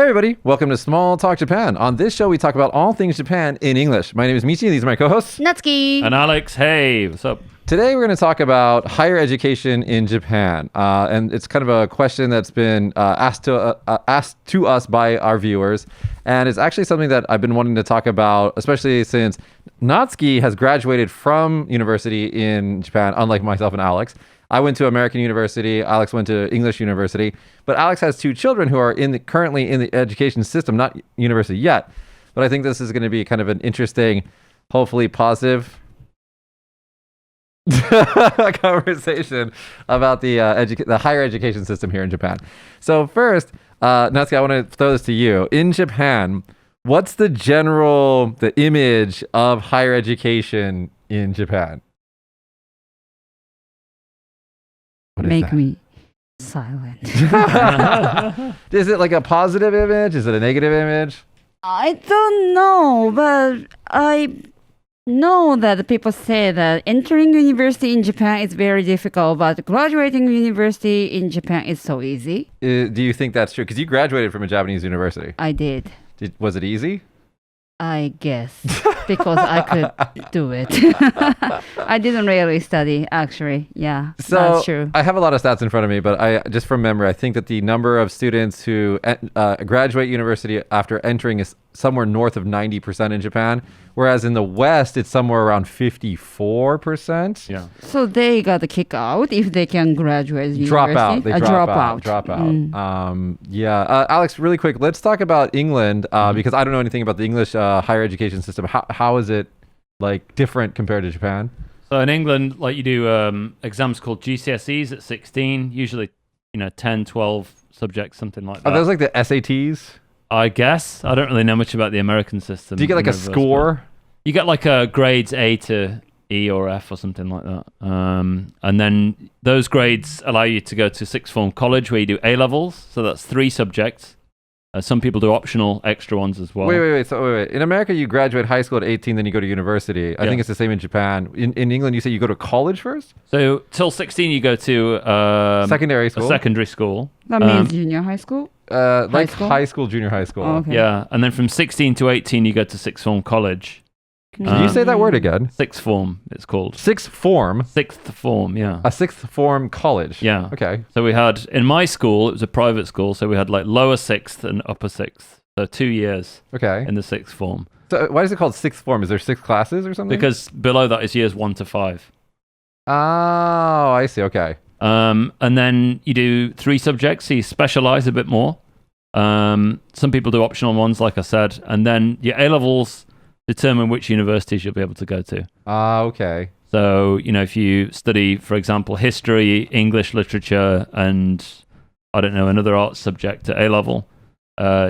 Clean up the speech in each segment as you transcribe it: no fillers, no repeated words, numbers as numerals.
everybody, welcome to Small Talk Japan. On this show, we talk about all things Japan in English. My name is Michi, and these are my co-hosts. Natsuki. And Alex, hey, what's up? Today, we're going to talk about higher education in Japan. And it's kind of a question that's been asked to us by our viewers. And it's actually something that I've been wanting to talk about, especially since Natsuki has graduated from university in Japan, unlike myself and Alex. I went to American University. Alex went to English University. But Alex has two children who are currently in the education system, not university yet. But I think this is going to be kind of an interesting, hopefully positive conversation about the higher education system here in Japan. So first, Natsuki, I want to throw this to you. In Japan, what's the image of higher education in Japan? Make me silent. Is it like a positive image? Is it a negative image? I don't know, but I know that people say that entering university in Japan is very difficult, but graduating university in Japan is so easy. Do you think that's true? Because you graduated from a Japanese university. I did. Was it easy? I guess, because I could do it. I didn't really study, actually. Yeah, so that's true. I have a lot of stats in front of me, but I just from memory, I think that the number of students who graduate university after entering is somewhere north of 90% in Japan, whereas in the West, it's somewhere around 54%. Yeah. So they got to kick out if they can graduate university. Drop out. They drop out. Mm. Alex, really quick, let's talk about England because I don't know anything about the English higher education system. How is it like different compared to Japan? So in England, like you do exams called GCSEs at 16, usually, 10, 12 subjects, something like that. Are those like the SATs? I guess. I don't really know much about the American system. Do you get like a score? You get like a grades A to E or F or something like that. And then those grades allow you to go to sixth form college where you do A-levels. So that's 3 subjects. Some people do optional extra ones as well. Wait. So wait. In America, you graduate high school at 18, then you go to university. I think it's the same in Japan. In England, you say you go to college first? So till 16, you go to secondary school. A secondary school. That means junior high school? Like high school, junior high school. Oh, okay. Yeah, and then from 16 to 18, you go to sixth form college. Can you say that word again? Sixth form, it's called. Sixth form? Sixth form, yeah. A sixth form college? Yeah. Okay. So we had, in my school, it was a private school, so we had like lower sixth and upper sixth. So 2 years in the sixth form. So why is it called sixth form? Is there 6 classes or something? Because below that is years 1 to 5. Oh, I see. Okay. And then you do 3 subjects, so you specialize a bit more. Some people do optional ones, like I said, and then your A-levels determine which universities you'll be able to go to. Okay. So, if you study, for example, history, English literature, and I don't know, another arts subject at A-level,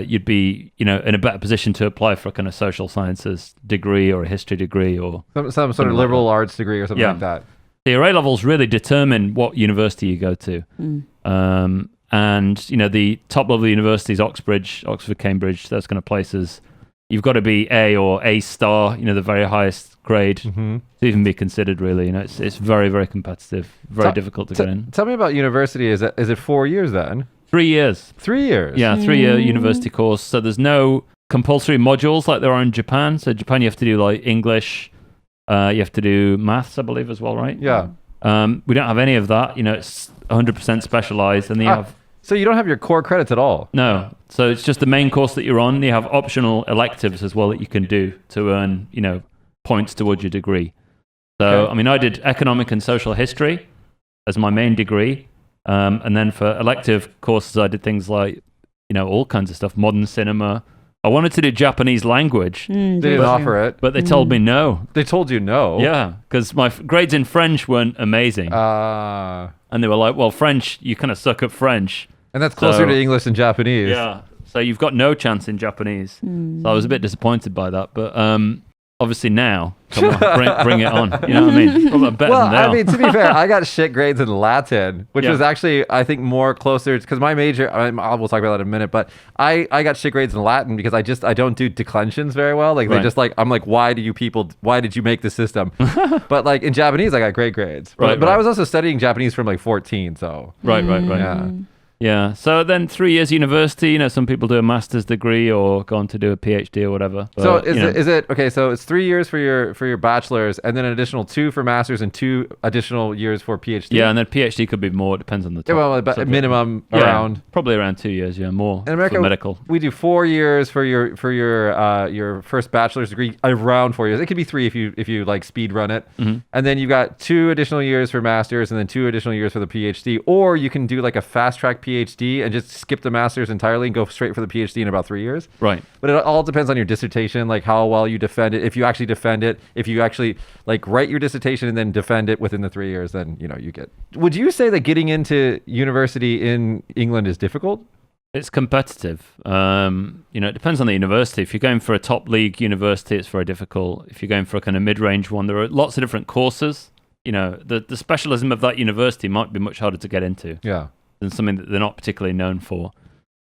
you'd be, in a better position to apply for a kind of social sciences degree or a history degree or some sort of liberal arts degree or something like that. So your A-levels really determine what university you go to. And, the top level universities, Oxford, Cambridge, those kind of places, you've got to be A or A star, the very highest grade to even be considered, really. It's very, very competitive, very difficult to get in. Tell me about university. Is it 4 years then? 3 years. 3 years? Yeah, 3-year university course. So there's no compulsory modules like there are in Japan. So Japan, you have to do like English, you have to do maths, I believe, as well, right? Yeah. We don't have any of that. It's 100% specialized, and then you have... So you don't have your core credits at all? No. So it's just the main course that you're on. You have optional electives as well that you can do to earn, points towards your degree. So, I did economic and social history as my main degree. And then for elective courses, I did things like, all kinds of stuff, modern cinema. I wanted to do Japanese language. They didn't offer it. But they told me no. They told you no? Yeah, because my grades in French weren't amazing. And they were like, well, French, you kind of suck at French. And that's closer to English than Japanese. Yeah. So you've got no chance in Japanese. So I was a bit disappointed by that. But obviously now, come on, bring it on. You know what I mean? Well, to be fair, I got shit grades in Latin, which was actually, I think, more closer, because my major, we'll talk about that in a minute, but I got shit grades in Latin because I don't do declensions very well. Like, they just like, I'm like, why did you make the system? But like in Japanese, I got great grades. But I was also studying Japanese from like 14, so. Right. Yeah. Yeah. So then 3 years university, some people do a master's degree or go on to do a PhD or whatever. So But, is it okay? So it's 3 years for your bachelor's, and then an additional 2 for master's, and 2 additional years for PhD. Yeah, and then PhD could be more. It depends on the Yeah, top well, but subject. minimum Yeah, around. probably around 2 years. Yeah, more In America, for medical. we do 4 years for your first bachelor's degree. Around 4 years. It could be 3 if you like speed run it, and then you've got 2 additional years for master's, and then 2 additional years for the PhD. Or you can do like a fast track PhD and just skip the master's entirely and go straight for the PhD in about 3 years. Right. But it all depends on your dissertation, like how well you defend it. If you actually defend it, if you actually like write your dissertation and then defend it within the 3 years, then you get. Would you say that getting into university in England is difficult? It's competitive. It depends on the university. If you're going for a top league university, it's very difficult. If you're going for a kind of mid-range one, there are lots of different courses. The specialism of that university might be much harder to get into. Yeah. Than something that they're not particularly known for.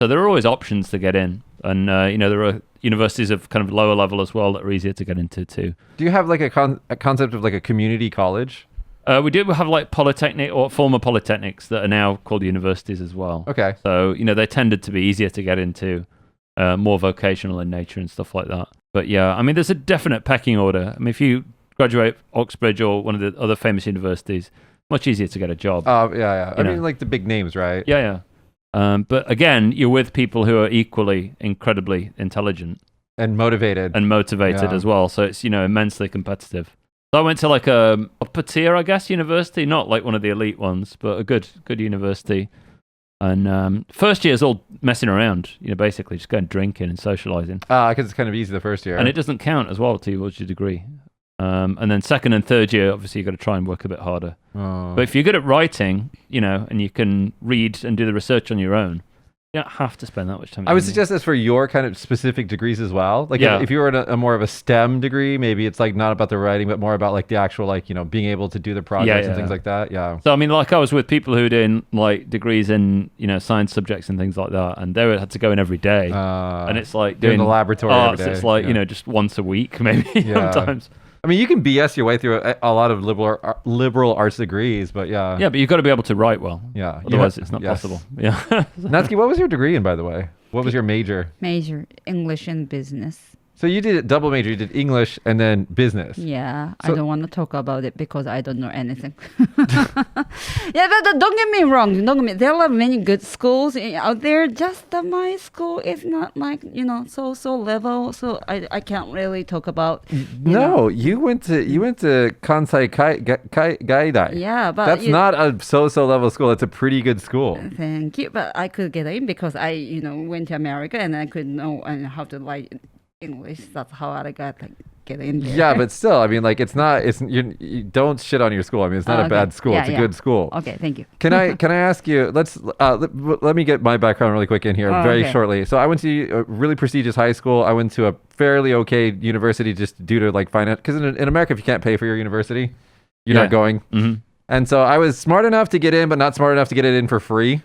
So there are always options to get in. And, there are universities of kind of lower level as well that are easier to get into too. Do you have like a concept of like a community college? We do have like polytechnic or former polytechnics that are now called universities as well. Okay. So, they tended to be easier to get into, more vocational in nature and stuff like that. But yeah, I mean, there's a definite pecking order. I mean, if you graduate Oxbridge or one of the other famous universities, much easier to get a job. Yeah. I mean, like the big names, right? Yeah. But again, you're with people who are equally incredibly intelligent And motivated. Yeah. As well. So it's, immensely competitive. So I went to like a upper tier, I guess, university, not like one of the elite ones, but a good university. And first year is all messing around, basically just going drinking and socializing. Because it's kind of easy the first year. And it doesn't count as well towards your degree. And then second and third year, obviously, you've got to try and work a bit harder. Oh. But if you're good at writing, and you can read and do the research on your own, you don't have to spend that much time. I would suggest this for your kind of specific degrees as well. Like if you were in a more of a STEM degree, maybe it's like not about the writing, but more about like the actual like, being able to do the projects and things like that. Yeah. So, I mean, like I was with people who were doing like degrees in, science subjects and things like that. And they had to go in every day. And it's like doing the laboratory arts, every day. it's like, just once a week, maybe sometimes. I mean, you can BS your way through a lot of liberal arts degrees, but yeah. Yeah, but you've got to be able to write well. Yeah. Otherwise, it's not possible. Yeah. Natsuki, what was your degree in, by the way? What was your major? Major English and business. So you did a double major. You did English and then business. Yeah, So- I don't want to talk about it because I don't know anything. Yeah, but don't get me wrong. There are many good schools out there. Just that my school is not like so level. So I can't really talk about. No, you went to Kansai Gaidai. Yeah, but That's not a so level school. It's a pretty good school. Thank you, but I could get in because I went to America and I could know how to write English. That's how I got get in there. Yeah, but still, I mean, like you don't shit on your school. I mean, it's not a Okay. bad school. Yeah, It's a yeah. good school. Okay, thank you. Can I ask you? Let me get my background really quick in here, Oh, very okay. shortly. So I went to a really prestigious high school. I went to a fairly okay university just due to like finance. Because in America, if you can't pay for your university, you're not going. Mm-hmm. And so I was smart enough to get in, but not smart enough to get it in for free.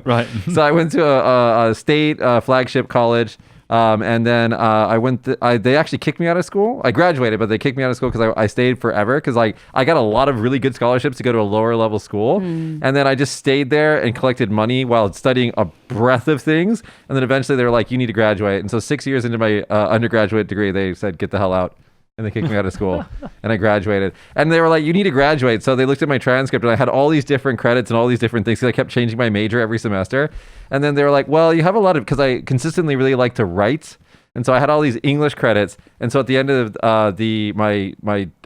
Right. So I went to a state flagship college. And then I went. They actually kicked me out of school. I graduated, but they kicked me out of school because I stayed forever. Because I got a lot of really good scholarships to go to a lower level school, and then I just stayed there and collected money while studying a breadth of things. And then eventually they were like, "You need to graduate." And so 6 years into my undergraduate degree, they said, "Get the hell out." And they kicked me out of school, and I graduated. And they were like, "You need to graduate." So they looked at my transcript, and I had all these different credits and all these different things. Because I kept changing my major every semester. And then they were like, "Well, you have a lot of," because I consistently really like to write, and so I had all these English credits. And so at the end of my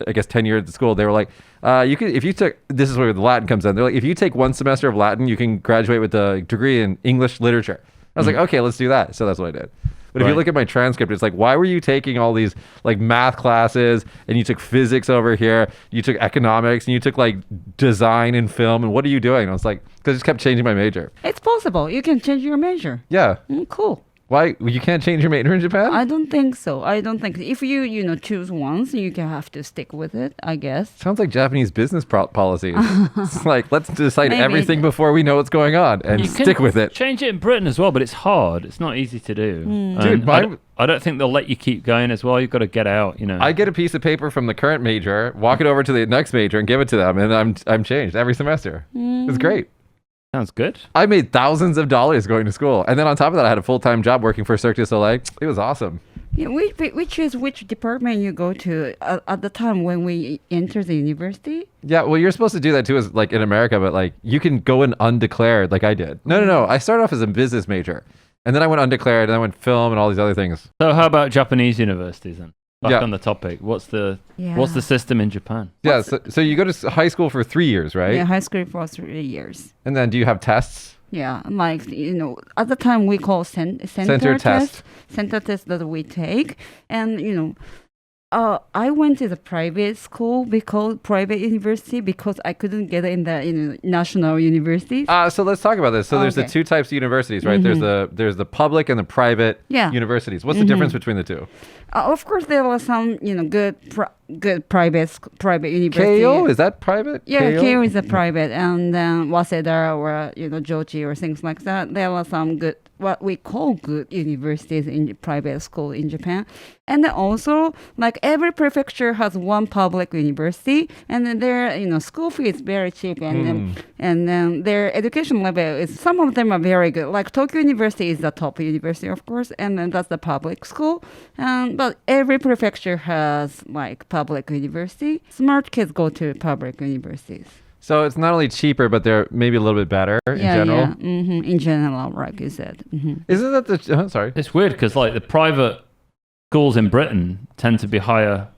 I guess tenure at the school, they were like, "You could, if you took," this is where the Latin comes in. They're like, "If you take one semester of Latin, you can graduate with a degree in English literature." I was like, "Okay, let's do that." So that's what I did. But if you Right. look at my transcript, it's like, why were you taking all these like math classes and you took physics over here, you took economics and you took like design and film, and what are you doing? And I was like, because I just kept changing my major. It's possible. You can change your major. Yeah. Cool. Why? You can't change your major in Japan? I don't think so. I don't think if you choose once, you can have to stick with it. I guess. Sounds like Japanese business policies. It's like, let's decide Maybe. everything before we know what's going on and You stick can with it. Change it in Britain as well, but it's hard. It's not easy to do. Dude, And I don't think they'll let you keep going as well. You've got to get out, I get a piece of paper from the current major, walk it over to the next major, and give it to them, and I'm changed every semester. It's great. Sounds good. I made thousands of dollars going to school. And then on top of that, I had a full-time job working for Cirque du Soleil. It was awesome. Yeah, which department you go to at the time when we enter the university? Yeah, well, you're supposed to do that too, as like in America, but like you can go in undeclared, like I did. No. I started off as a business major, and then I went undeclared, and I went film and all these other things. So how about Japanese universities then? Back Yeah. on the topic. What's the Yeah. system in Japan? Yeah, so you go to high school for 3 years, right? Yeah, high school for 3 years. And then do you have tests? Yeah, like at the time we call center test. center test that we take, and I went to the private school because private university because I couldn't get in the national universities. So let's talk about this. So there's the Okay. two types of universities, right? There's the public and the private Yeah. universities. What's the difference between the two? Of course, there are some good private universities. Keio, is that private? Yeah, Keio is a private, and then Waseda or Jochi or things like that. There are some good, what we call good universities in private school in Japan, and then also like every prefecture has one public university, and then their school fee is very cheap, and then their education level is some of them are very good. Like Tokyo University is the top university, of course, and then that's the public school, but every prefecture has like public university. Smart kids go to public universities. So it's not only cheaper, but they're maybe a little bit better in general. Yeah. In general, like you said. Isn't that the... sorry. It's weird because like the private schools in Britain tend to be higher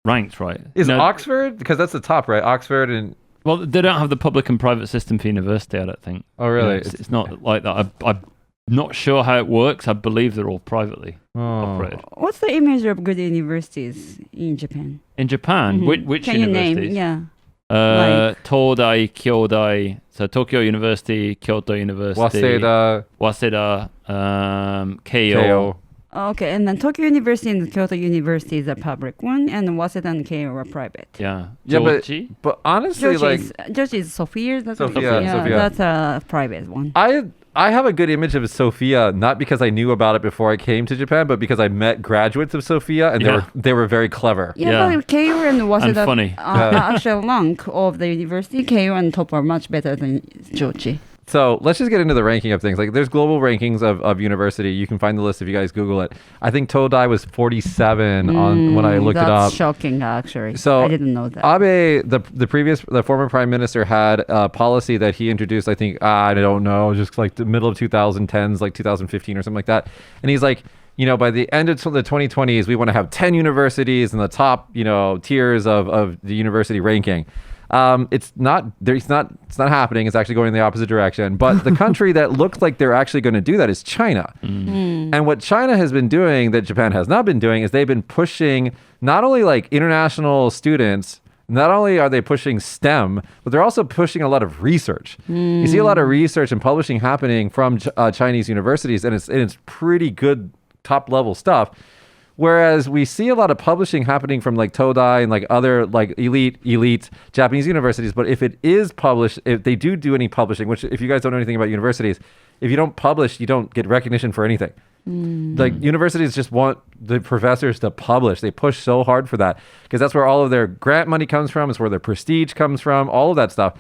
ranked, right? Is Oxford? Because that's the top, right? Oxford and... Well, they don't have the public and private system for university, I don't think. Oh, really? It's not like that. I'm not sure how it works. I believe they're all privately operated. What's the image of good universities in Japan? In Japan, which Can you universities? name? Yeah. Todai, Kyodai, so Tokyo University, Kyoto University, Waseda, Keio. Okay, and then Tokyo University and Kyoto University is a public one, and Waseda and Keio are private. Yeah. Yeah, Jochi? but honestly, Jochi is Sophia. That's Sophia. That's a private one. I have a good image of Sophia, not because I knew about it before I came to Japan, but because I met graduates of Sophia, and they were very clever. Yeah, but Keio and Waseda And funny. are actually rank of the university. Keio and top are much better than Jochi. So let's just get into the ranking of things. Like there's global rankings of university. You can find the list if you guys Google it. I think Todai was 47 on when I looked it up. That's shocking, actually. So I didn't know that. Abe, the former prime minister, had a policy that he introduced. I think I don't know, just like the middle of 2010s, like 2015 or something like that. And he's like, by the end of the 2020s, we want to have 10 universities in the top, tiers of the university ranking. It's not happening. It's actually going in the opposite direction. But the country that looks like they're actually going to do that is China. And what China has been doing that Japan has not been doing is they've been pushing not only like international students, not only are they pushing STEM, but they're also pushing a lot of research. You see a lot of research and publishing happening from Chinese universities, and it's pretty good top level stuff. Whereas we see a lot of publishing happening from like Todai and like other like elite Japanese universities. But if it is published, if they do any publishing, which if you guys don't know anything about universities, if you don't publish, you don't get recognition for anything. Like universities just want the professors to publish. They push so hard for that because that's where all of their grant money comes from. It's where their prestige comes from, all of that stuff.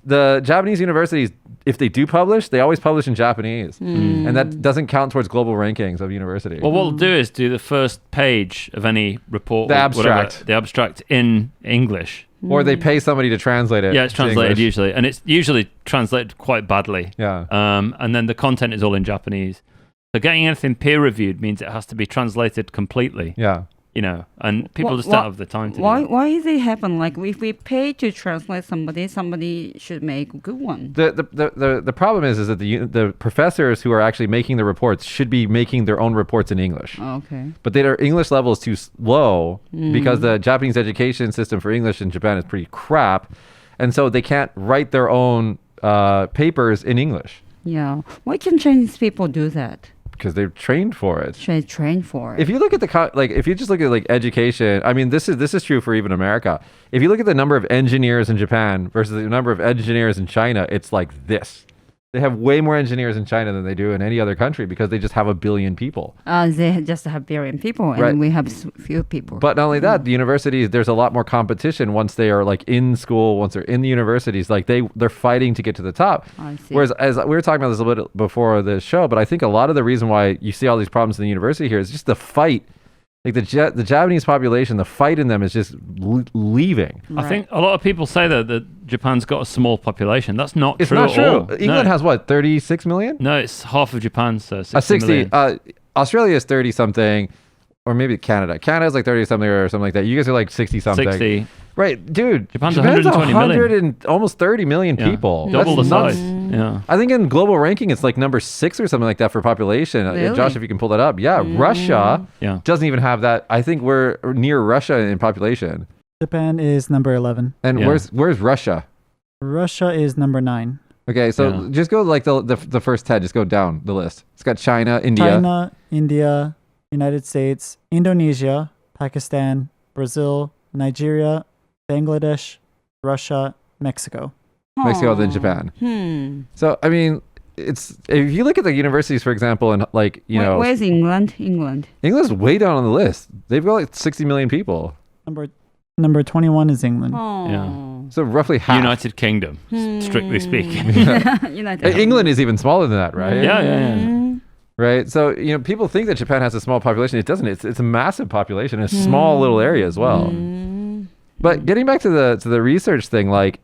The Japanese universities, if they do publish, they always publish in Japanese. And that doesn't count towards global rankings of university. Well, what we'll do is do the first page of any report, The abstract. whatever, the abstract in English. Or they pay somebody to translate it. Yeah, it's to translated English. usually, and it's usually translated quite badly. Yeah. And then the content is all in Japanese. So getting anything peer-reviewed means it has to be translated completely. Yeah. And people just don't have the time to do that. Why is it happen? Like if we pay to translate somebody should make a good one. The problem is that the professors who are actually making the reports should be making their own reports in English. Okay. But their English level is too low because the Japanese education system for English in Japan is pretty crap. And so they can't write their own papers in English. Yeah. Why can Chinese people do that? Because they're trained for it. Train for it. If you look at if you just look at like education, I mean, this is true for even America. If you look at the number of engineers in Japan versus the number of engineers in China, it's like this. They have way more engineers in China than they do in any other country because they just have 1 billion people. They just have billion people, and Right. we have few people. But not only that, the universities, there's a lot more competition once they are like in school, once they're in the universities, like they're fighting to get to the top. I see. Whereas, as we were talking about this a little bit before the show, but I think a lot of the reason why you see all these problems in the university here is just the fight. Like the Japanese population, the fight in them is just leaving. I think a lot of people say that Japan's got a small population. That's not It's true not at true. all. England has what, 36 million? No, it's half of Japan, so 60 60. million. Australia is 30 something, or maybe Canada. Canada's like 30 something or something like that. You guys are like 60 something. 60. Right, dude. Japan's 120 million. 100 and almost 30 million Yeah. people. Double the That's nuts. size. Yeah. I think in global ranking, it's like number 6 or something like that for population. Really? Josh, if you can pull that up. Yeah, Russia Yeah. doesn't even have that. I think we're near Russia in population. Japan is number 11. And Yeah. where's Russia? Russia is number 9. Okay, so Yeah. just go like the first 10. Just go down the list. It's got China, India. China, India, United States, Indonesia, Pakistan, Brazil, Nigeria, Bangladesh, Russia, Mexico. Mexico, then Japan. So I mean, it's if you look at the universities, for example, and like Where's England? England. England's way down on the list. They've got like 60 million people. Number 21 is England. Oh. So roughly half. United Kingdom, strictly speaking. United. England is even smaller than that, right? Yeah. Right. So people think that Japan has a small population. It doesn't. It's a massive population, a small little area as well. But getting back to the research thing, like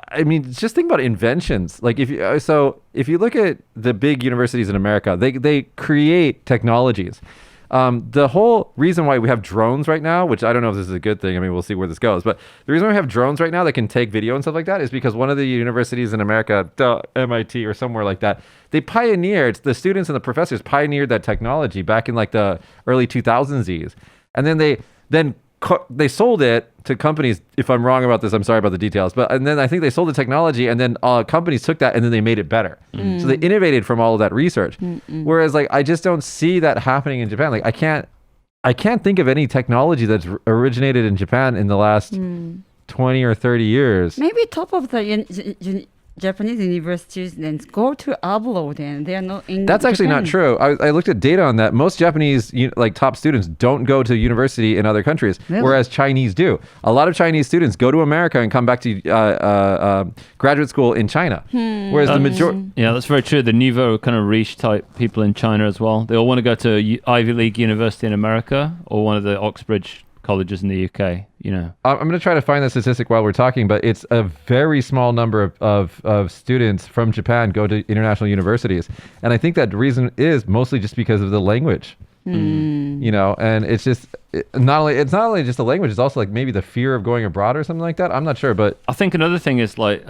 I mean, just think about inventions. Like if you look at the big universities in America, they create technologies. The whole reason why we have drones right now, which I don't know if this is a good thing. I mean, we'll see where this goes. But the reason why we have drones right now that can take video and stuff like that is because one of the universities in America, MIT or somewhere like that, they pioneered, the students and the professors pioneered that technology back in like the early 2000s. And then they sold it to companies. If I'm wrong about this, I'm sorry about the details. And then I think they sold the technology, and then companies took that and then they made it better. So they innovated from all of that research. Whereas, like, I just don't see that happening in Japan. Like, I can't think of any technology that's originated in Japan in the last 20 or 30 years. Maybe top of the Japanese university students go to abroad and they are not in That's actually not Japan. true. I looked at data on that. Most Japanese like top students don't go to university in other countries, Really? whereas Chinese do. A lot of Chinese students go to America and come back to graduate school in China, whereas the majority. Yeah, that's very true. The nouveau kind of riche type people in China as well. They all want to go to Ivy League university in America or one of the Oxbridge colleges in the UK. I'm going to try to find the statistic while we're talking, but it's a very small number of students from Japan go to international universities. And I think that the reason is mostly just because of the language. And it's just it's not only just the language, it's also like maybe the fear of going abroad or something like that. I'm not sure, but I think another thing is like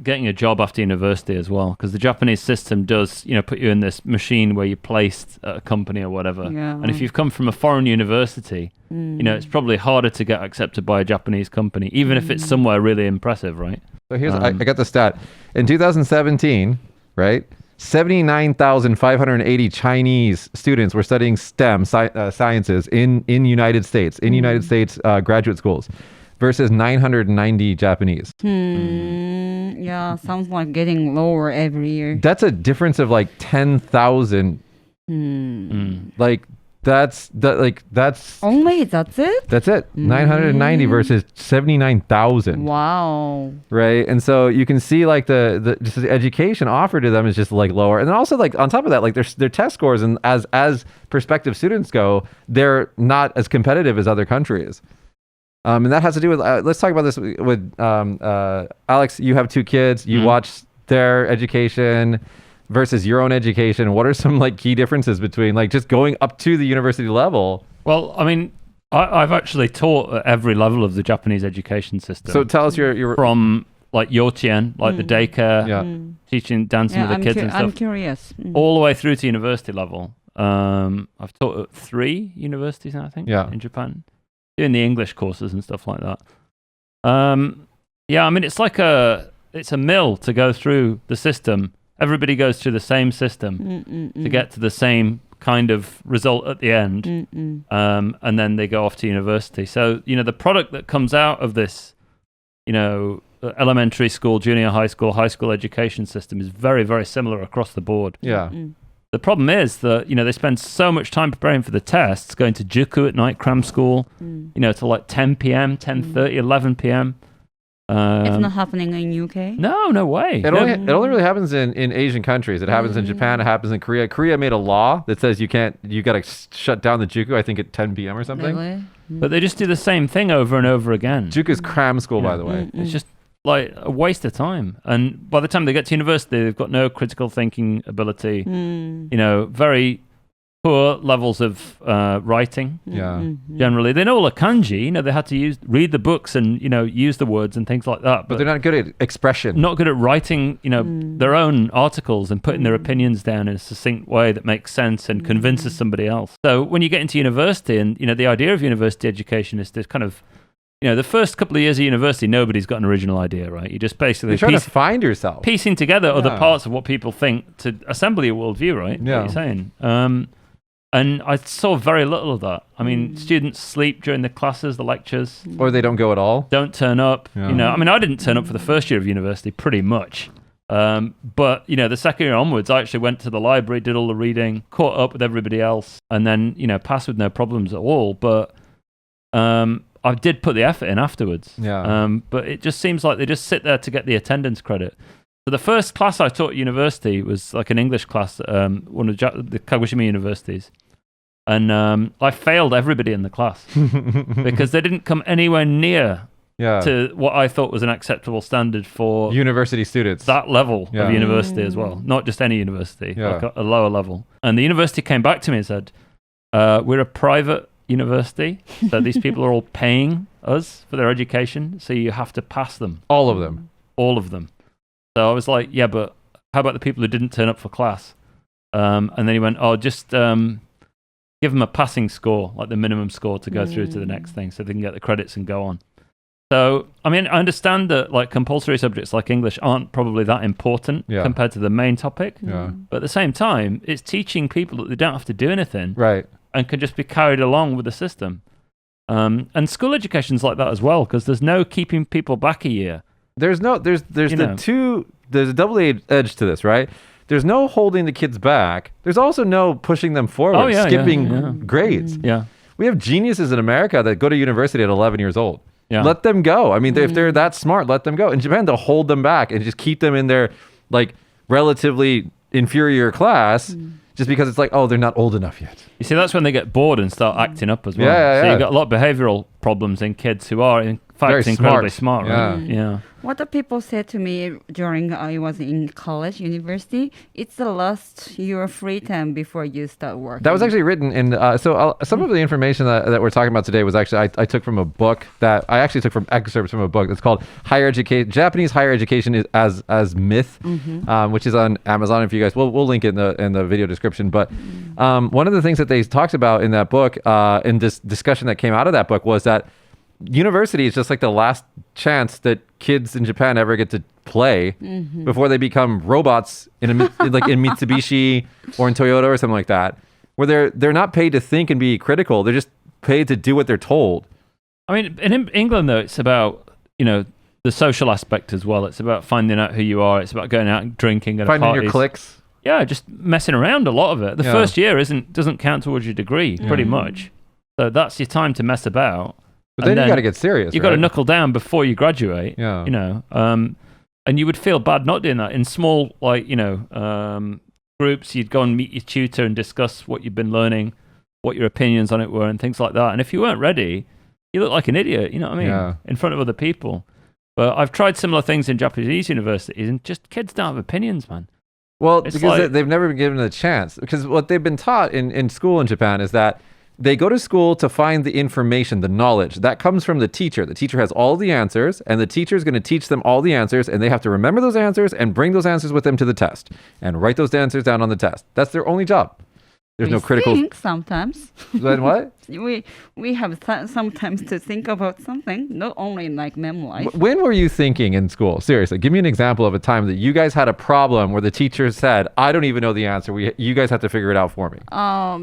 getting a job after university as well, because the Japanese system does, put you in this machine where you're placed at a company or whatever. Yeah. And if you've come from a foreign university, it's probably harder to get accepted by a Japanese company, even if it's somewhere really impressive, right? so here's I got the stat. In 2017, right? 79,580 Chinese students were studying STEM sciences in United States, graduate schools, versus 990 Japanese. Yeah, sounds like getting lower every year. That's a difference of like 10,000. Like that's Only that's it? that's it. 990 versus 79,000. Wow. Right. And so you can see like just the education offered to them is just like lower. And then also like on top of that, like their test scores and as prospective students go, they're not as competitive as other countries. And that has to do with, let's talk about this with Alex. You have 2 kids. You watch their education versus your own education. What are some like key differences between like just going up to the university level? Well, I mean, I've actually taught at every level of the Japanese education system. So tell us your from like Yochien, like the daycare, teaching dancing with the kids and stuff, I'm curious. all the way through to university level. I've taught at 3 universities now, I think, in Japan, doing the English courses and stuff like that. I mean, it's a mill to go through the system. Everybody goes through the same system to get to the same kind of result at the end, and then they go off to university. So, the product that comes out of this, elementary school, junior high school education system is very, very similar across the board. Yeah. The problem is that, they spend so much time preparing for the tests, going to Juku at night, cram school, till like 10 p.m., 10:30, 11 p.m. It's not happening in UK. No way. It only really happens in Asian countries. It happens in Japan. It happens in Korea. Korea made a law that says you got to shut down the Juku, I think at 10 p.m. or something. Really? But they just do the same thing over and over again. Juku's cram school, by the way. It's just like a waste of time. And by the time they get to university, they've got no critical thinking ability, very poor levels of writing. Yeah. Generally, they know all the kanji. They had to read the books and use the words and things like that. But they're not good at expression. Not good at writing. Their own articles and putting their opinions down in a succinct way that makes sense and convinces somebody else. So when you get into university, and the idea of university education is to kind of, the first couple of years of university, nobody's got an original idea, right? You just basically You're trying to find yourself. piecing together other parts of what people think to assemble your worldview, right? Yeah. What you're saying. And I saw very little of that. I mean, students sleep during the classes, the lectures. Or they don't go at all. Don't turn up. Yeah. I didn't turn up for the first year of university, pretty much. But the second year onwards, I actually went to the library, did all the reading, caught up with everybody else, and then, passed with no problems at all. But I did put the effort in afterwards. Yeah. But it just seems like they just sit there to get the attendance credit. So the first class I taught at university was like an English class at one of the Kagoshima universities. And I failed everybody in the class because they didn't come anywhere near to what I thought was an acceptable standard for university students. That level of university as well. Not just any university, like a lower level. And the university came back to me and said, we're a private university, so these people are all paying us for their education, so you have to pass them. All of them. All of them. So I was like, yeah, but how about the people who didn't turn up for class? And then he went, just give them a passing score, like the minimum score to go through to the next thing so they can get the credits and go on. So, I understand that like compulsory subjects like English aren't probably that important compared to the main topic. Yeah. But at the same time, it's teaching people that they don't have to do anything. Right. And can just be carried along with the system. And school education's like that as well, because there's no keeping people back a year. There's a double edge to this, right? There's no holding the kids back. There's also no pushing them forward, skipping grades. Yeah. We have geniuses in America that go to university at 11 years old. Yeah. Let them go. If they're that smart, let them go. In Japan, they'll hold them back and just keep them in their like relatively inferior class just because it's like, oh, they're not old enough yet. You see, that's when they get bored and start acting up as well. Yeah. So you've got a lot of behavioral problems in kids who are, in fact, Very incredibly smart, right? Yeah. What the people said to me during I was in college, university, it's the last year free time before you start working. That was actually written in, some of the information that we're talking about today was actually, I took from a book that, I actually took from excerpts from a book that's called Japanese Higher Education is as Myth, which is on Amazon. If you guys, we'll link it in the video description. But one of the things that they talked about in that book, in this discussion that came out of that book was that university is just like the last chance that kids in Japan ever get to play before they become robots in Mitsubishi or in Toyota or something like that, where they're not paid to think and be critical. They're just paid to do what they're told. In England though, it's about the social aspect as well. It's about finding out who you are. It's about going out and drinking at finding parties. Your cliques. Yeah, just messing around a lot of it. The first year doesn't count towards your degree pretty much. So that's your time to mess about. But then you got to get serious. You got to knuckle down before you graduate. Yeah. And you would feel bad not doing that in small, groups. You'd go and meet your tutor and discuss what you've been learning, what your opinions on it were, and things like that. And if you weren't ready, you look like an idiot. You know what I mean? Yeah. In front of other people. But I've tried similar things in Japanese universities, and just kids don't have opinions, man. Well, It's because like- they've never been given a chance. Because what they've been taught in school in Japan is that they go to school to find the information, the knowledge. That comes from the teacher. The teacher has all the answers, and the teacher is going to teach them all the answers, and they have to remember those answers and bring those answers with them to the test and write those answers down on the test. That's their only job. There's no critical... think sometimes. Then what? We have sometimes to think about something, not only like memorize. When were you thinking in school? Seriously, give me an example of a time that you guys had a problem where the teacher said, I don't even know the answer. You guys have to figure it out for me.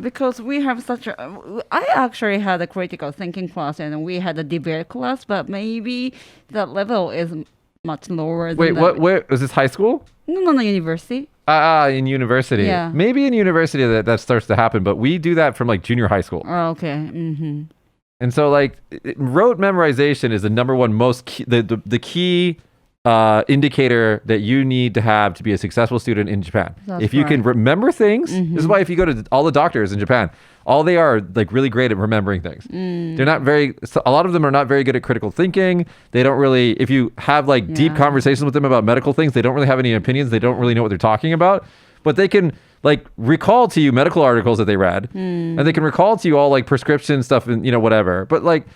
Because we have I actually had a critical thinking class and we had a debate class, but maybe the level is much lower than Wait, that. where is this high school? No, university. In university. Yeah. Maybe in university that starts to happen, but we do that from like junior high school. Oh, okay. Mm-hmm. And so like rote memorization is the number one most key, the key indicator that you need to have to be a successful student in Japan. That's If you can right. remember things, this is why if you go to all the doctors in Japan, all they are like really great at remembering things. They're not a lot of them are not very good at critical thinking. They don't really, if you have like deep Yeah. conversations with them about medical things, they don't really have any opinions. They don't really know what they're talking about, but they can like recall to you medical articles that they read and they can recall to you all like prescription stuff and whatever. But like,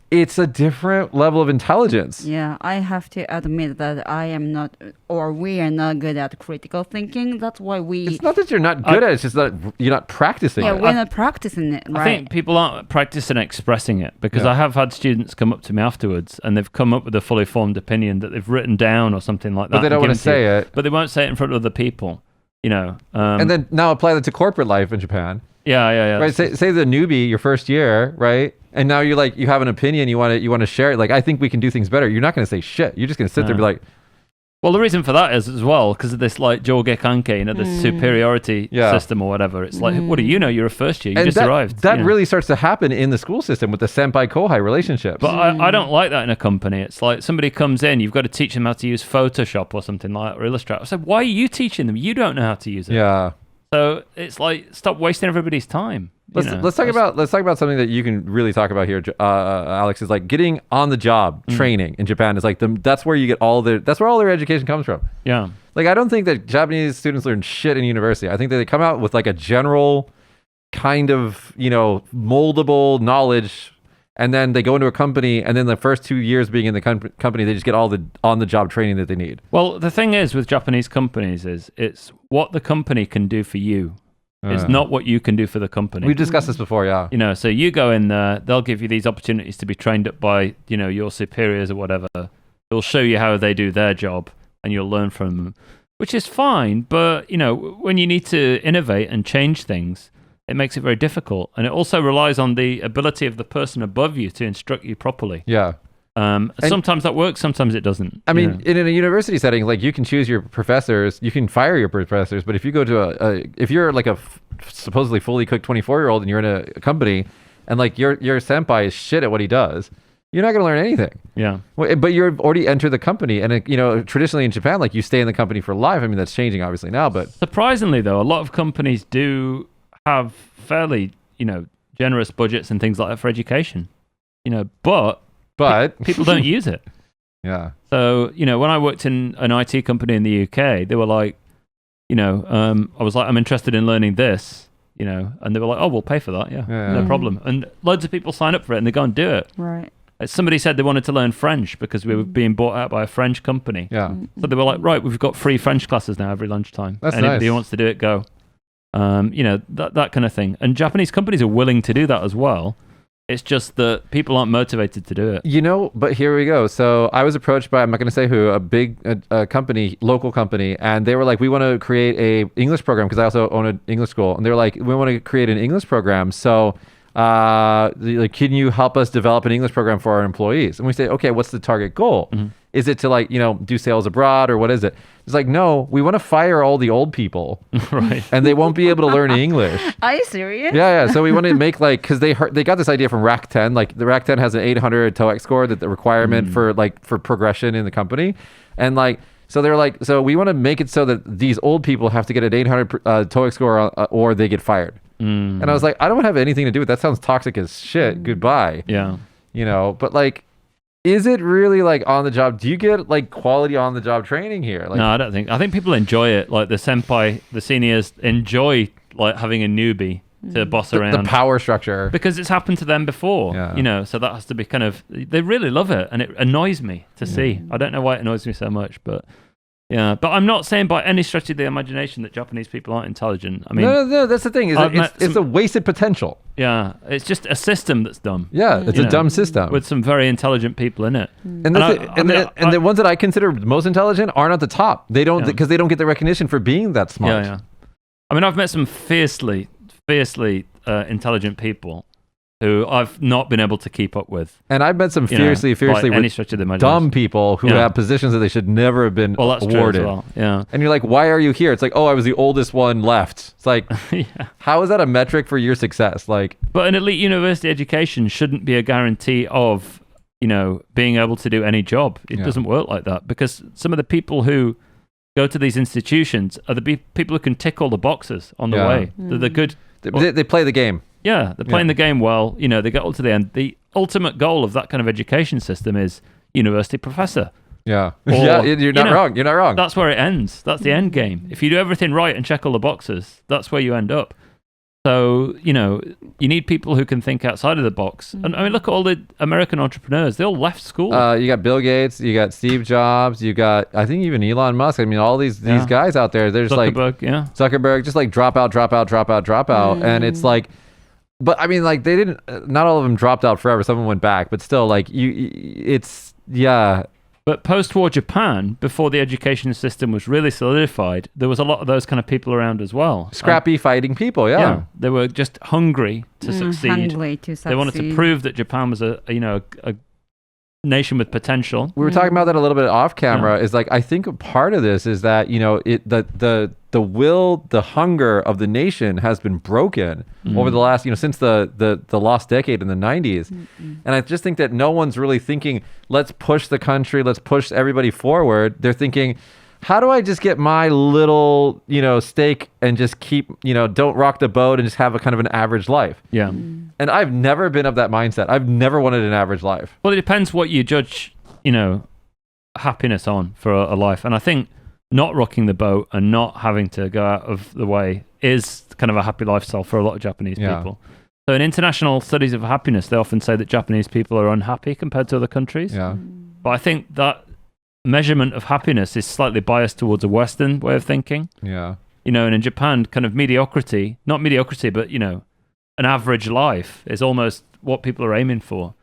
it's a different level of intelligence. Yeah, I have to admit that I am not, or we are not good at critical thinking. That's why we. It's not that you're not good at it, it's just that you're not practicing Yeah, it. we're not practicing it, right? I think people aren't practicing expressing it because Yeah. I have had students come up to me afterwards and they've come up with a fully formed opinion that they've written down or something like that. But they don't and want to given you. say it. But they won't say it in front of other people, And then now apply that to corporate life in Japan. yeah. Right? Say the newbie, your first year, right? And now you're like, you have an opinion, you want to share it. Like, I think we can do things better. You're not going to say shit. You're just going to sit there and be like, Well, the reason for that is as well because of this like joge kanke, this superiority Yeah. system or whatever. It's like, what do you know? You're a first year. You and just that, arrived. that you know. really starts to happen in the school system with the senpai kohai relationships. But I don't like that in a company. It's like somebody comes in, you've got to teach them how to use Photoshop or something like that, or Illustrator. I said, why are you teaching them? You don't know how to use it. yeah. So it's like, stop wasting everybody's time. Let's talk about something that you can really talk about here, Alex. Is like getting on the job training in Japan is like that's where you get that's where all their education comes from. Yeah. Like I don't think that Japanese students learn shit in university. I think that they come out with like a general kind of moldable knowledge, and then they go into a company, and then the first 2 years being in the company, they just get all the on the job training that they need. Well, the thing is with Japanese companies is it's what the company can do for you. It's not what you can do for the company. We've discussed this before, yeah. So you go in there, they'll give you these opportunities to be trained up by, your superiors or whatever. They'll show you how they do their job and you'll learn from them, which is fine. But, when you need to innovate and change things, it makes it very difficult. And it also relies on the ability of the person above you to instruct you properly. Yeah. Sometimes that works, sometimes it doesn't. I mean, in a university setting, like you can choose your professors, you can fire your professors, but if you go to if you're like a supposedly fully cooked 24-year-old and you're in a company and like your senpai is shit at what he does, you're not going to learn anything. Yeah. But you're already entered the company, and traditionally in Japan, like you stay in the company for life. I mean, that's changing obviously now, but surprisingly though, a lot of companies do have fairly, generous budgets and things like that for education. But people don't use it. yeah. So, when I worked in an IT company in the UK, they were like, I was like, I'm interested in learning this, and they were like, oh, we'll pay for that. Yeah, no problem. And loads of people sign up for it and they go and do it. Right. Somebody said they wanted to learn French because we were being bought out by a French company. Yeah. So they were like, right, we've got free French classes now every lunchtime. That's Anybody nice. who wants to do it, go. That kind of thing. And Japanese companies are willing to do that as well. It's just that people aren't motivated to do it. But here we go. So I was approached by, I'm not going to say who, a big company, local company, and they were like, we want to create a English program because I also own an English school. And they were like, we want to create an English program. So like, can you help us develop an English program for our employees? And we say, okay, what's the target goal? Is it to like, do sales abroad or what is it? It's like, no, we want to fire all the old people. Right. And they won't be able to learn English. Are you serious? Yeah. So we want to make like, because they got this idea from RAC 10. Like the RAC 10 has an 800 TOEIC score, that the requirement for progression in the company, and like so they're like, so we want to make it so that these old people have to get an 800 TOEIC score or they get fired. And I was like, I don't have anything to do with that. Sounds toxic as shit. Goodbye. Yeah. But like, is it really like on the job? Do you get like quality on the job training here? Like, No, I don't think. I think people enjoy it. Like the senpai, the seniors enjoy like having a newbie to boss around. the power structure. Because it's happened to them before, Yeah. so that has to be kind of, they really love it, and it annoys me to see. I don't know why it annoys me so much, but yeah. But I'm not saying by any stretch of the imagination that Japanese people aren't intelligent. I mean, No, that's the thing. It's a wasted potential. yeah, it's just a system that's dumb. Yeah, it's a dumb system. With some very intelligent people in it. And the ones that I consider most intelligent aren't at the top. They don't, because they don't get the recognition for being that smart. Yeah. I mean, I've met some fiercely intelligent people, who I've not been able to keep up with. And I've met some You know, fiercely by any with stretch of the imagination. dumb people who Yeah. have positions that they should never have been Well, that's awarded. true as well. Yeah. And you're like, why are you here? It's like, oh, I was the oldest one left. It's like, Yeah. how is that a metric for your success? Like, But an elite university education shouldn't be a guarantee of, being able to do any job. It Yeah. doesn't work like that, because some of the people who go to these institutions are the people who can tick all the boxes on the Yeah. way. They're the good. they play the game. Yeah, they're playing the game well. They get all to the end. The ultimate goal of that kind of education system is university professor. Yeah. Or, yeah, you're not wrong. You're not wrong. That's where it ends. That's the end game. If you do everything right and check all the boxes, that's where you end up. So, you need people who can think outside of the box. And I mean, look at all the American entrepreneurs. They all left school. You got Bill Gates, you got Steve Jobs, you got, I think, even Elon Musk. I mean, all these guys out there, they're just Zuckerberg, just like drop out. And it's like, but I mean, like, they didn't, not all of them dropped out forever. Some of them went back, but still, like, But post-war Japan, before the education system was really solidified, there was a lot of those kind of people around as well. Scrappy fighting people, yeah. They were just hungry to succeed. Hungry to succeed. They wanted to prove that Japan was a nation with potential. We were talking about that a little bit off camera. Is like, I think part of this is that the will, the hunger of the nation has been broken over the last since the lost decade in the 90s, and I just think that no one's really thinking, let's push the country, let's push everybody forward. They're thinking, how do I just get my little stake and just keep don't rock the boat and just have a kind of an average life. Yeah. And I've never been of that mindset. I've never wanted an average life. Well, it depends what you judge, happiness on for a life. And I think not rocking the boat and not having to go out of the way is kind of a happy lifestyle for a lot of Japanese people. So in international studies of happiness, they often say that Japanese people are unhappy compared to other countries. Yeah. But I think that measurement of happiness is slightly biased towards a Western way of thinking. Yeah. And in Japan, kind of mediocrity, not mediocrity, but, an average life is almost what people are aiming for.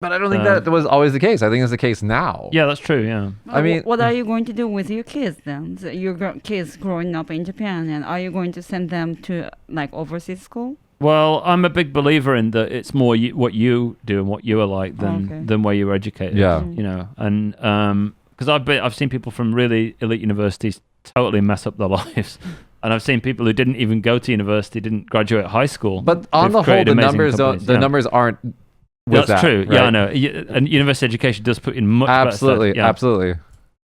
But I don't think that was always the case. I think it's the case now. Yeah, that's true, yeah. I mean, what are you going to do with your kids then? So your kids growing up in Japan, and are you going to send them to like overseas school? Well, I'm a big believer in that it's more what you do and what you are like than where you were educated. Yeah. And because I've seen people from really elite universities totally mess up their lives. And I've seen people who didn't even go to university, didn't graduate high school. But on the whole, the numbers aren't. That's true. Right? Yeah, I know. And university education does put in much absolutely, better stead. Yeah. absolutely.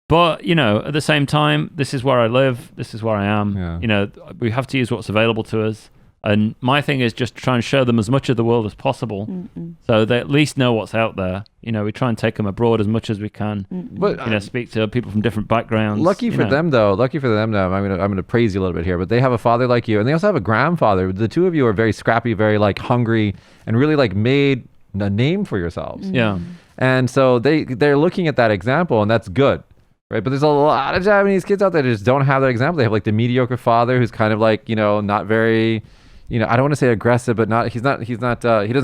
But at the same time, this is where I live. This is where I am. Yeah. We have to use what's available to us. And my thing is just try and show them as much of the world as possible, so they at least know what's out there. We try and take them abroad as much as we can. But speak to people from different backgrounds. Lucky for them, though. I'm gonna praise you a little bit here, but they have a father like you, and they also have a grandfather. The two of you are very scrappy, very like hungry, and really like made a name for yourselves. Yeah. And so they're looking at that example, and that's good. Right, but there's a lot of Japanese kids out there that just don't have that example. They have like the mediocre father who's kind of like not very, I don't want to say aggressive, but he doesn't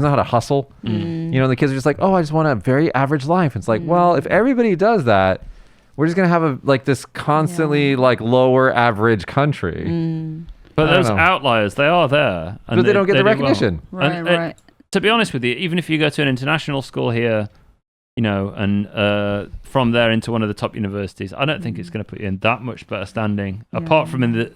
know how to hustle. And the kids are just like, oh, I just want a very average life. It's like, well, if everybody does that, we're just gonna have this constantly like lower average country. But those outliers, they are there, but they don't get the recognition. Well. Right. To be honest with you, even if you go to an international school here, and from there into one of the top universities, I don't think it's going to put you in that much better standing, apart from in the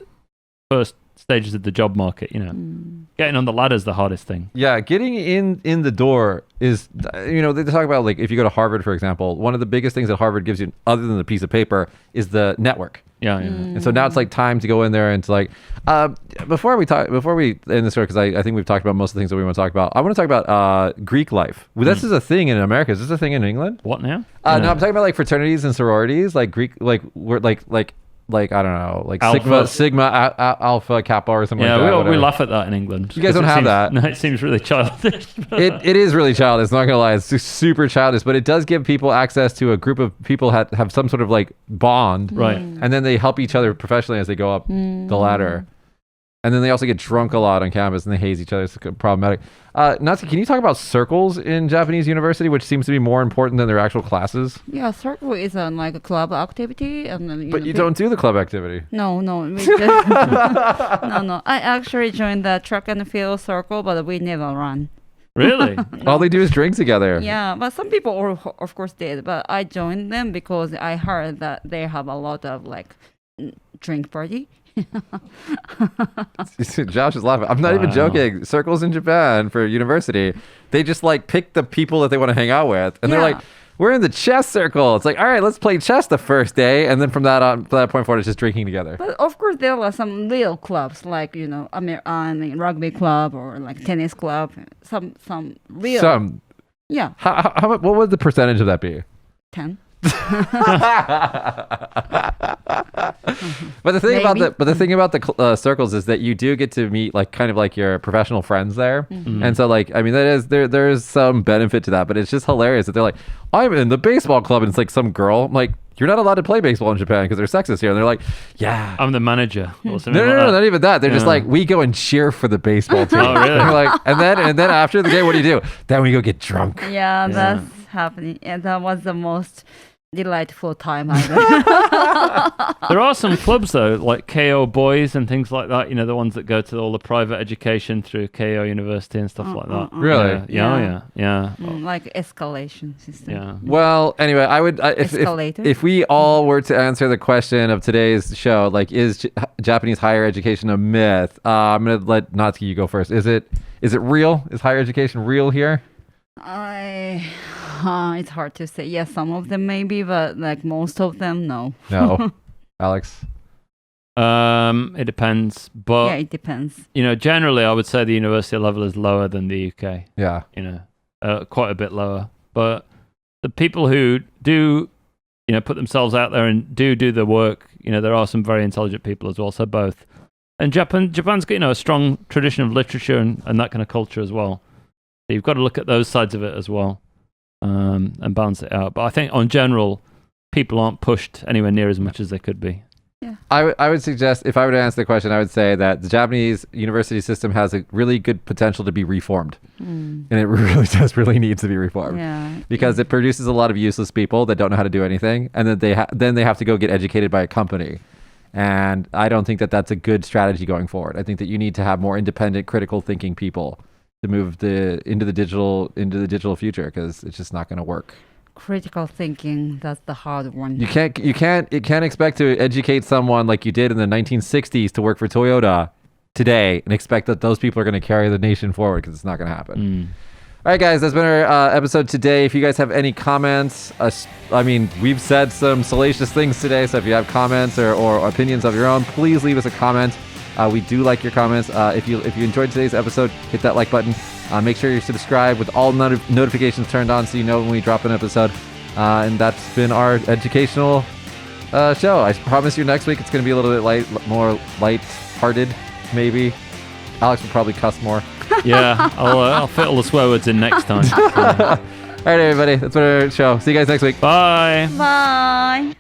first stages of the job market. Getting on the ladder is the hardest thing. Yeah, getting in the door is, they talk about like if you go to Harvard, for example, one of the biggest things that Harvard gives you, other than the piece of paper, is the network. Yeah. And so now it's like time to go in there and to like, before we end this story, because I think we've talked about most of the things that we want to talk about. I want to talk about Greek life. Well, this is a thing in America. Is this a thing in England? What now? No, I'm talking about like fraternities and sororities, like Greek, like we're like I don't know, like Alpha. Sigma, Alpha, Kappa, or something like that. Yeah, we laugh at that in England. You guys don't have that. No, it seems really childish. It is really childish. Not gonna lie, it's super childish, but it does give people access to a group of people have some sort of like bond, right? And then they help each other professionally as they go up the ladder. And then they also get drunk a lot on campus and they haze each other. It's problematic. Natsuki, can you talk about circles in Japanese university, which seems to be more important than their actual classes? Yeah, circle is like a club activity, and then, but you don't do the club activity. No, we just, no. I actually joined the track and field circle, but we never run. Really? All they do is drink together. Yeah, but some people, of course, did. But I joined them because I heard that they have a lot of like drink party. Josh is laughing. I'm not even Wow. joking. Circles in Japan for university, they just like pick the people that they want to hang out with, and they're Yeah. like, "We're in the chess circle." It's like, all right, let's play chess the first day, and then from that point forward, it's just drinking together. But of course, there are some real clubs like rugby club or like tennis club. Some real. Some. Yeah, What would the percentage of that be? 10. But the thing about Maybe. the thing about the circles is that you do get to meet like kind of like your professional friends there, and so like I mean that is there's some benefit to that, but it's just hilarious that they're like, I'm in the baseball club, and it's like some girl. I'm like, you're not allowed to play baseball in Japan because they're sexist here, and they're like, yeah. I'm the manager. Or something No, like that. not even that. They're just Yeah. like, we go and cheer for the baseball team. Oh, really? And, like, and then after the game, what do? Then we go get drunk. Yeah, that's happening, and that was the most delightful time ever. There are some clubs though, like KO Boys and things like that. You know, the ones that go to all the private education through KO University and stuff like that. Really? Yeah. Like escalation system. Yeah. Well, anyway, I would Escalator. if we all were to answer the question of today's show, like, is Japanese higher education a myth? I'm gonna let Natsuki you go first. Is it real? Is higher education real here? It's hard to say. Yes, some of them maybe, but like most of them, no. No. Alex? It depends, but Yeah, it depends. you know, generally, I would say the university level is lower than the UK. Yeah. You know, quite a bit lower. But the people who do, you know, put themselves out there and do the work, you know, there are some very intelligent people as well. So both. And Japan's got, you know, a strong tradition of literature and that kind of culture as well. So you've got to look at those sides of it as well, and balance it out. But I think on general, people aren't pushed anywhere near as much as they could be. I would suggest, if I were to answer the question, I would say that the Japanese university system has a really good potential to be reformed. And it really really needs to be reformed. Yeah. Because it produces a lot of useless people that don't know how to do anything, and then they have to go get educated by a company. And I don't think that that's a good strategy going forward. I think that you need to have more independent, critical thinking people to move into the digital future, because it's just not going to work. Critical thinking, that's the hard one. You can't expect to educate someone like you did in the 1960s to work for Toyota today and expect that those people are going to carry the nation forward, because it's not going to happen. All right, guys, that's been our episode today. If you guys have any comments, I mean, we've said some salacious things today, so if you have comments or opinions of your own, please leave us a comment. We do like your comments. If you enjoyed today's episode, hit that like button. Make sure you're subscribed with all notifications turned on so you know when we drop an episode. And that's been our educational show. I promise you next week it's going to be a little bit more light-hearted, maybe. Alex will probably cuss more. Yeah, I'll fit all the swear words in next time. All right, everybody. That's been our show. See you guys next week. Bye. Bye.